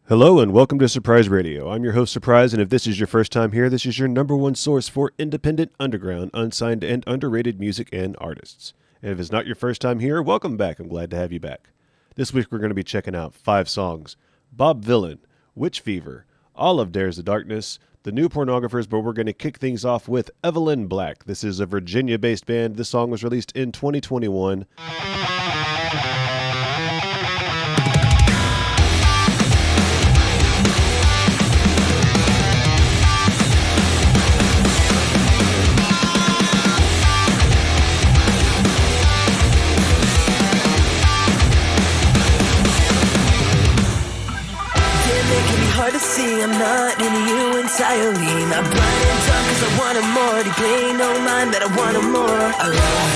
Hello and welcome to Surprise Radio. I'm your host, Surprise, and if this is your first time here, this is your number one source for independent, underground, unsigned, and underrated music and artists. And if it's not your first time here, welcome back. I'm glad to have you back. This week we're going to be checking out 5 songs: Bob Vylan, Witch Fever, All of Dares the Darkness, the new Pornographers, but we're going to kick things off with Evelyn Black. This is a Virginia-based band. This song was released in 2021. Hard to see, I'm not into you entirely. Not blind and dumb cause I want them more. Deeply no mind that I want them more. I love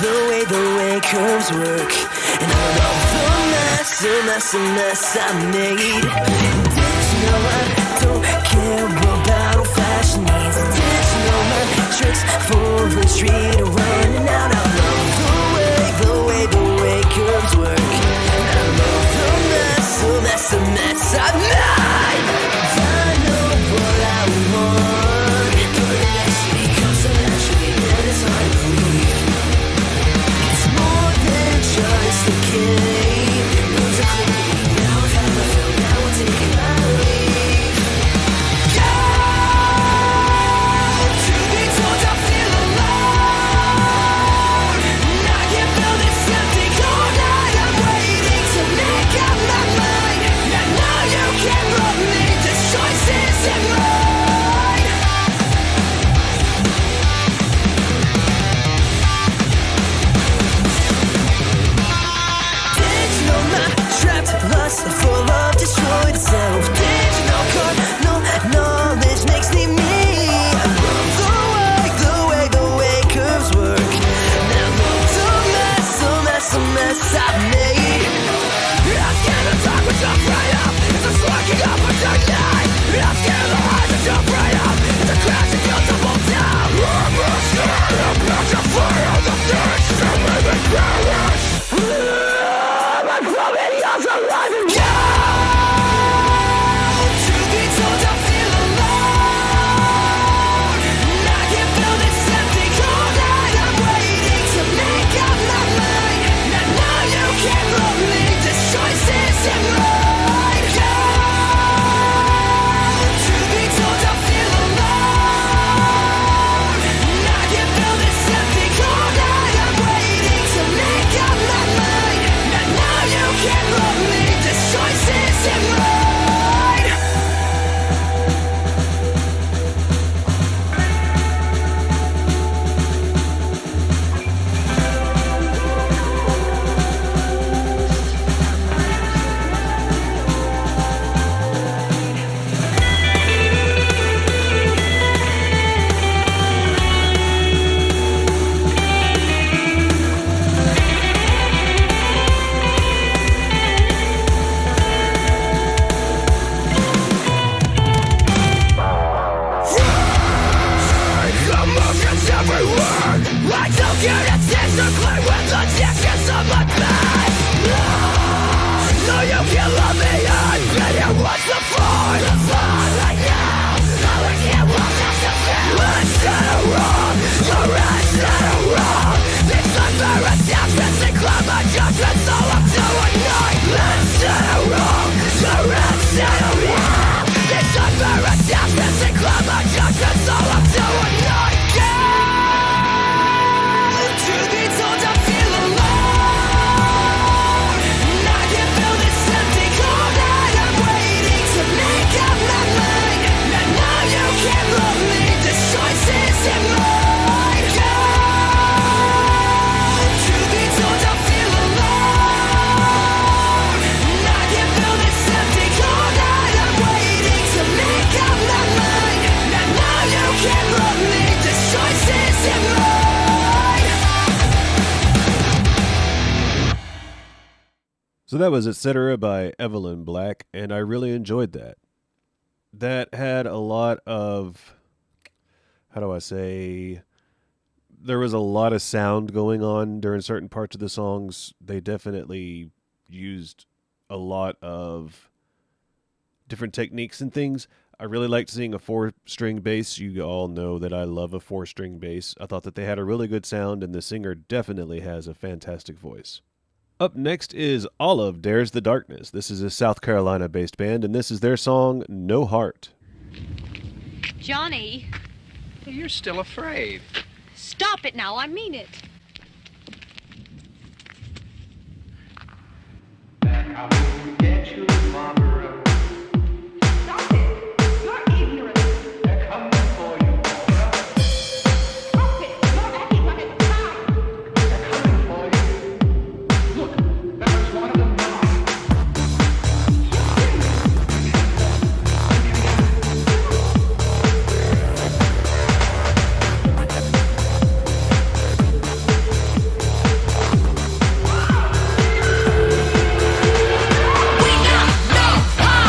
the way curves work. And I love the mess I made. Did you know I don't care about old fashioned needs? Did you know my tricks for the street are running out? I love the way curves work. And I love the mess I made. I know what I want, but it actually comes so naturally that it's hard to believe. It's more than just a game. It was a clue. Now I've had my fill. Now I'm taking my leave. Truth be told, I feel alone. And I can feel this empty cold night. I'm waiting to make up my mind. I know you can rub me. This choice isn't mine. Did you know my trapped lust for love destroyed itself? Did you know carnal knowledge makes me me? I love the way curves work. And I love the mess I made. I'm scared to talk but jump right up. It's a slugging up a dark night. I'm scared the highs to jump right up. It's a crash and you'll tumble down. I'm scared of the fire. The things that made me perish. I'm coming yours alive and truth be told, I feel alone. And I can feel this empty cold night. I'm waiting to make up my mind. And I know you can rub me. This choice isn't mine. Truth be told, I feel alone. And I can feel this empty cold night. I'm waiting to make up my mind. And I know you can rub me. This choice isn't mine. Emotions everywhere. I don't get attention to play with the dishes of my past. No, you can't love me. I've been here once before. The fun right now. No, I can't walk just to feel. Instead of wrong, you're instead of wrong. These unfair attachments and cloud my judgments. All I'm doing now. Instead of wrong, you're instead of wrong. These unfair attachments and cloud my judgments. All I'm doing now. Truth be told, I feel alone. And I can feel this empty cold night. I'm waiting to make up my mind. And I know you can love me. This choice isn't mine. Truth be told, I feel alone. And I can feel this empty cold night. I'm waiting to make up my mind. And I know you can love me. This choice isn't mine. So that was Etc. by Evelyn Black, and I really enjoyed that. That had a lot of, how do I say, there was a lot of sound going on during certain parts of the songs. They definitely used a lot of different techniques and things. I really liked seeing a 4-string bass. You all know that I love a 4-string bass. I thought that they had a really good sound, and the singer definitely has a fantastic voice. Up next is Olive Dares the Darkness. This is a South Carolina-based band, and this is their song, No Heart. Johnny. You're still afraid. Stop it now, I mean it. I will get you, Barbara. Stop it. You're ignorant. They're coming for you, Barbara. Stop it. You're acting like a clown. They're coming for you. Look, there's one of them now. We got no heart.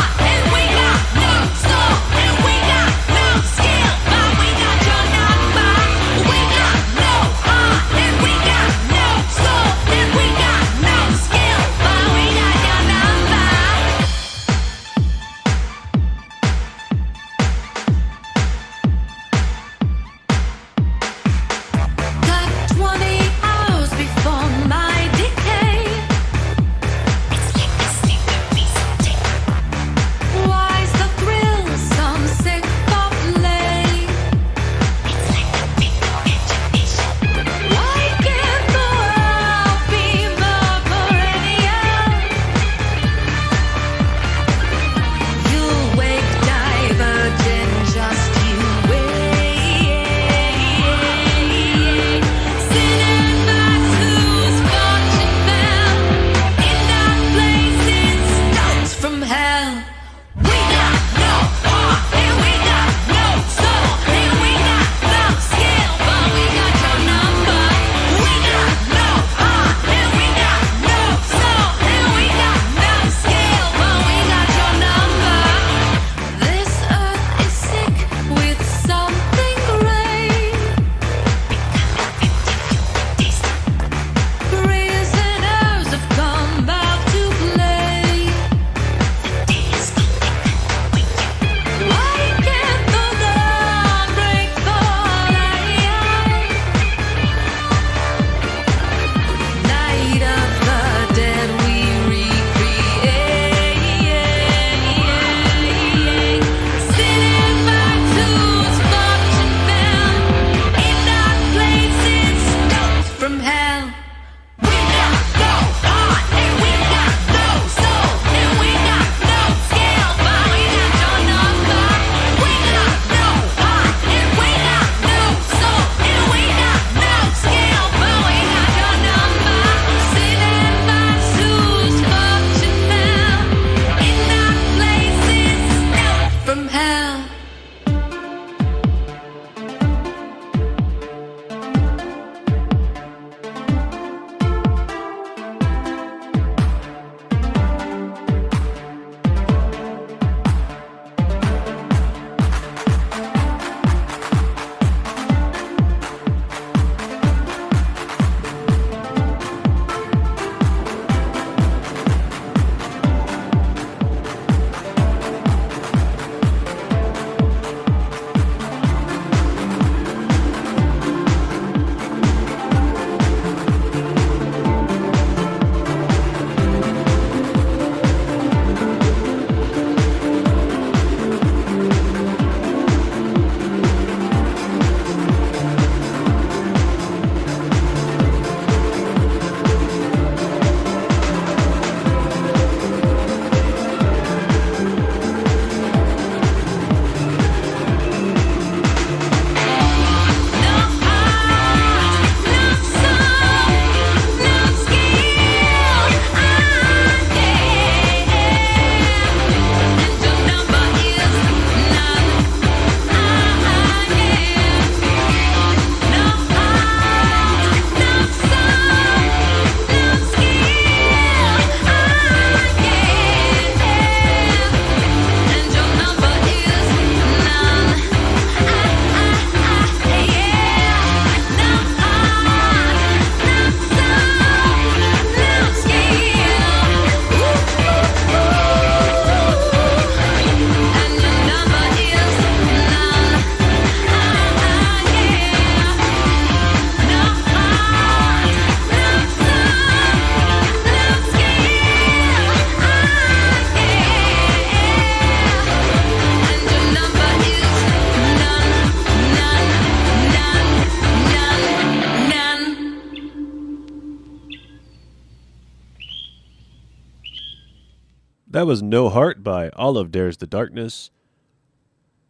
That was No Heart by Olive Dares the Darkness.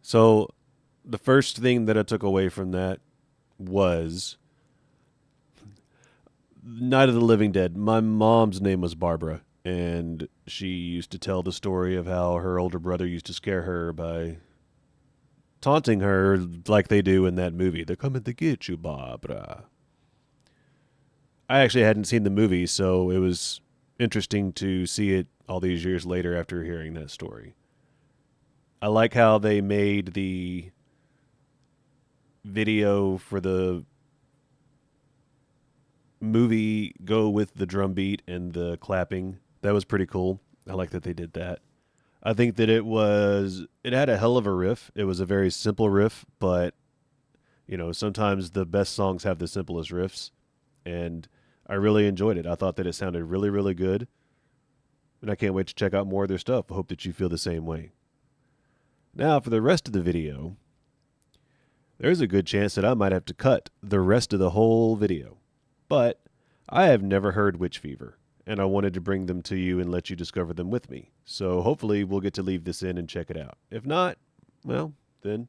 So the first thing that I took away from that was Night of the Living Dead. My mom's name was Barbara, and she used to tell the story of how her older brother used to scare her by taunting her like they do in that movie. They're coming to get you, Barbara. I actually hadn't seen the movie, so it was interesting to see it all these years later after hearing that story. I like how they made the video for the movie go with the drum beat and the clapping. That was pretty cool. I like that they did that. I think that it had a hell of a riff. It was a very simple riff, but sometimes the best songs have the simplest riffs, and I really enjoyed it. I thought that it sounded really, really good, and I can't wait to check out more of their stuff. I hope that you feel the same way. Now, for the rest of the video, there's a good chance that I might have to cut the rest of the whole video, but I have never heard Witch Fever, and I wanted to bring them to you and let you discover them with me. So hopefully we'll get to leave this in and check it out. If not, well, then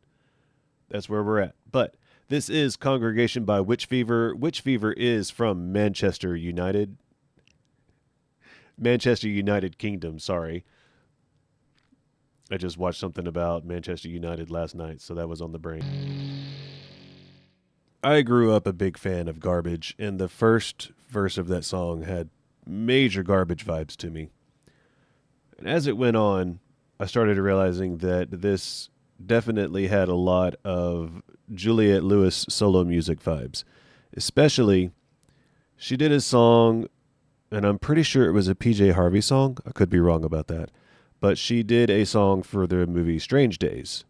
that's where we're at. But this is Congregation by Witch Fever. Witch Fever is from Manchester United Kingdom, sorry. I just watched something about Manchester United last night, so that was on the brain. I grew up a big fan of Garbage, and the first verse of that song had major Garbage vibes to me. And as it went on, I started realizing that this definitely had a lot of Juliette Lewis solo music vibes. Especially, she did a song, and I'm pretty sure it was a PJ Harvey song. I could be wrong about that. But she did a song for the movie Strange Days.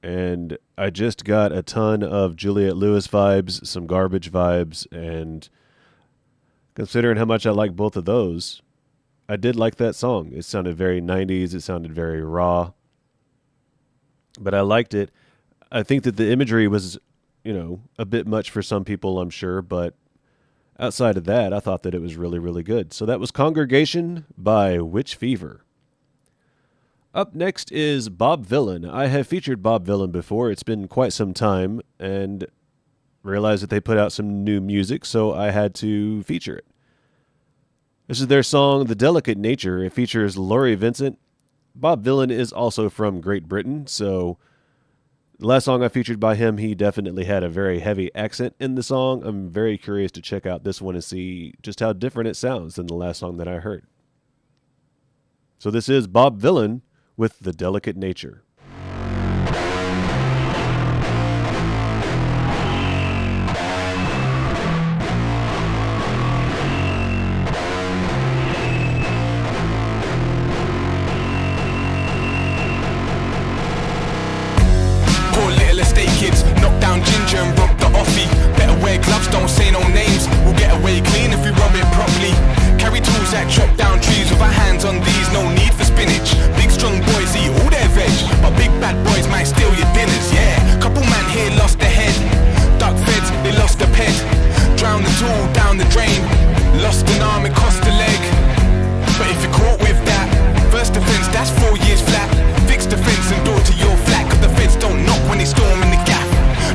And I just got a ton of Juliette Lewis vibes, some Garbage vibes, and considering how much I like both of those, I did like that song. It sounded very 90s. It sounded very raw. But I liked it. I think that the imagery was, a bit much for some people, I'm sure. But outside of that, I thought that it was really, really good. So that was Congregation by Witch Fever. Up next is Bob Vylan. I have featured Bob Vylan before. It's been quite some time, and realized that they put out some new music, so I had to feature it. This is their song, The Delicate Nature. It features Laurie Vincent. Bob Vylan is also from Great Britain, so the last song I featured by him, he definitely had a very heavy accent in the song. I'm very curious to check out this one and see just how different it sounds than the last song that I heard. So this is Bob Vylan with The Delicate Nature. Kids, knock down ginger and rob the offie. Better wear gloves, don't say no names. We'll get away clean if we rob it properly. Carry tools that chop down trees with our hands on these, no need for spinach. Big strong boys eat all their veg, but big bad boys might steal your dinners, yeah. Couple man here lost their head. Duck feds, they lost a pet. Drown the tool down the drain. Lost an arm, it cost a leg. But if you're caught with that, first offense, that's 4 years flat. Fix the fence and door to your flat, cause the feds don't knock when they storm in the gap.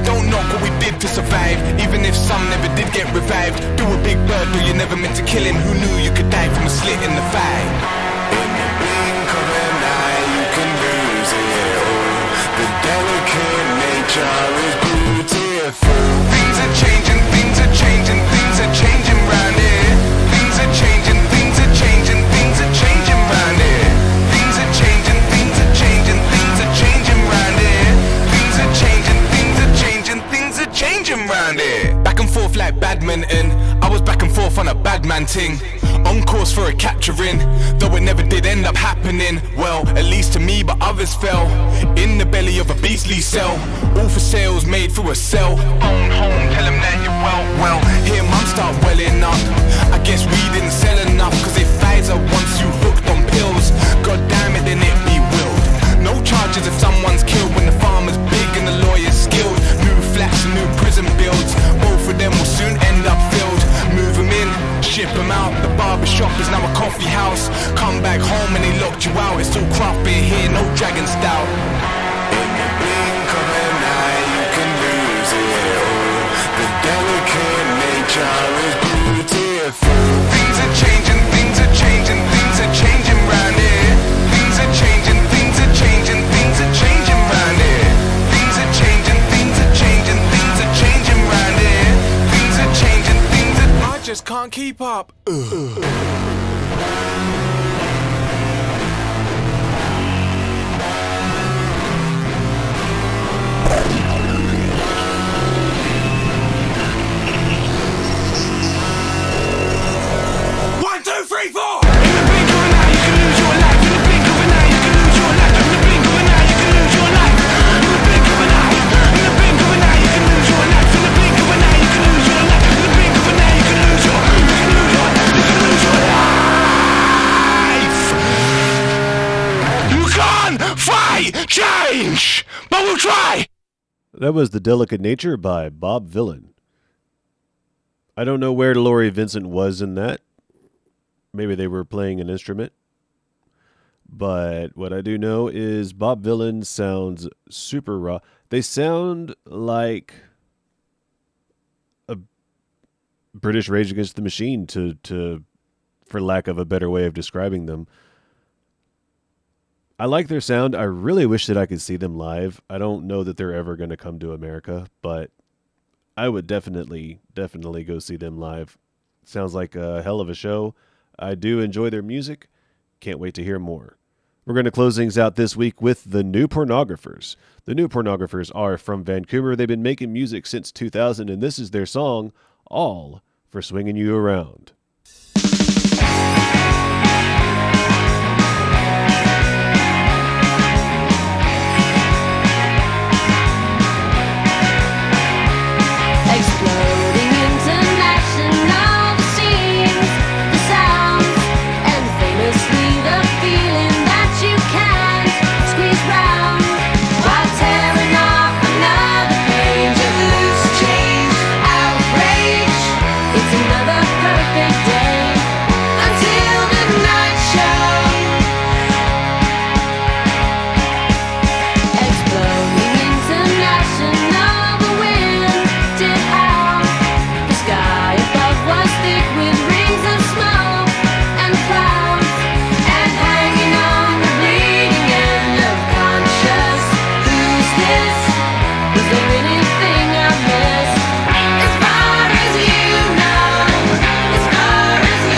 Don't knock what we did to survive, even if some never did get revived. Do a big bird, but you never meant to kill him. Who knew you could die from a slit in the thigh? In the blink of an eye, you can lose it all. The delicate nature is beautiful. Things are changing, things are changing, things are changing round here. Things are changing, things are changing, things are changing round here. Things are changing, things are changing, things are changing round here. Things are changing, things are changing, things are changing round here. Back and forth like badminton, I was back and forth on a bad man ting. On course for a capturing, though it never did end up happening. Well, at least to me, but others fell in the belly of a beastly cell. All for sales made through a cell. Phone home, tell them that you're well. Hear mum start welling up. I guess we didn't sell enough, cause if Pfizer wants you hooked on pills, god damn it, then it be willed. No charges if someone's killed when the farmer's big and the lawyer's skilled. New flats and new prison builds, both of them will soon end up filled. Move them in, ship them out. The barber shop is now a coffee house. Come come back home and they locked you out. It's still craft beer here, no dragon stout. In the blink of an eye, you can lose it all. The delicate nature is beautiful. Things are changing, things are changing, things are changing round here. Things are changing, things are changing, things are changing round here. Things are changing, things are changing, things are changing round here. Things are changing, things are... I just can't keep up. One, two, three, four! In the blink of an eye, you can lose your life. In the blink of an eye, you can lose your life. In the blink of an eye, you can lose your life. In the blink of an eye, in the blink of an eye, you can lose your life. In the blink of an eye, you can lose your life. In the blink of an eye, you can lose your life. You can't fight change, but we'll try. That was The Delicate Nature by Bob Vylan. I don't know where Laurie Vincent was in that. Maybe they were playing an instrument. But what I do know is Bob Vylan sounds super raw. They sound like a British Rage Against the Machine, to for lack of a better way of describing them. I like their sound. I really wish that I could see them live. I don't know that they're ever going to come to America, but I would definitely go see them live. Sounds like a hell of a show. I do enjoy their music. Can't wait to hear more. We're going to close things out this week with the New Pornographers. The New Pornographers are from Vancouver. They've been making music since 2000, and this is their song, All for Swinging You Around. Exploding international scenes, the sounds, and famously the feeling that you can't squeeze round while tearing off another page of loose change, outrage. It's another perfect day until the night show. Exploding international, the wind did howl. The sky above was thick with rings of smoke and clouds, and hanging on the bleeding end of conscious. Who's this? Was there anything I missed? As far as you know, as far as you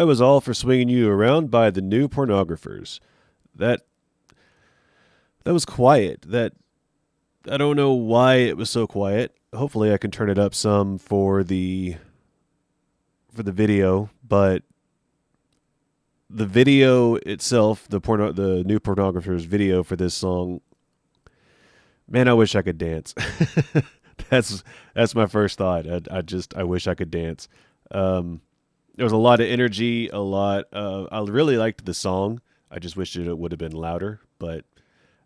That was All for Swinging You Around by the New Pornographers. That was quiet. I don't know why it was so quiet. Hopefully I can turn it up some for the video, but the video itself, the New Pornographers video for this song, man, I wish I could dance. That's my first thought. I wish I could dance. There was a lot of energy, I really liked the song. I just wish it would have been louder, but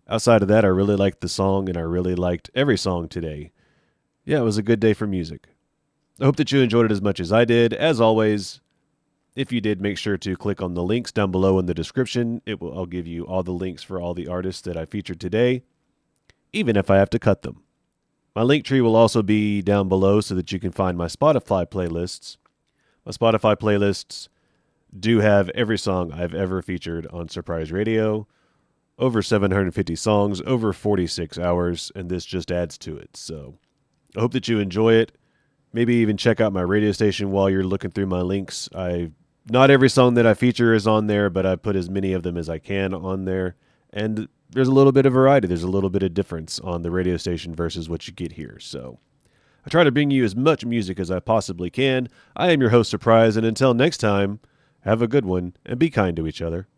outside of that, I really liked the song, and I really liked every song today. Yeah, it was a good day for music. I hope that you enjoyed it as much as I did. As always, if you did, make sure to click on the links down below in the description. I'll give you all the links for all the artists that I featured today, even if I have to cut them. My link tree will also be down below so that you can find my Spotify playlists. My Spotify playlists do have every song I've ever featured on Surprise Radio. Over 750 songs, over 46 hours, and this just adds to it. So I hope that you enjoy it. Maybe even check out my radio station while you're looking through my links. Not every song that I feature is on there, but I put as many of them as I can on there. And there's a little bit of variety. There's a little bit of difference on the radio station versus what you get here. So I try to bring you as much music as I possibly can. I am your host, Surprise, and until next time, have a good one and be kind to each other.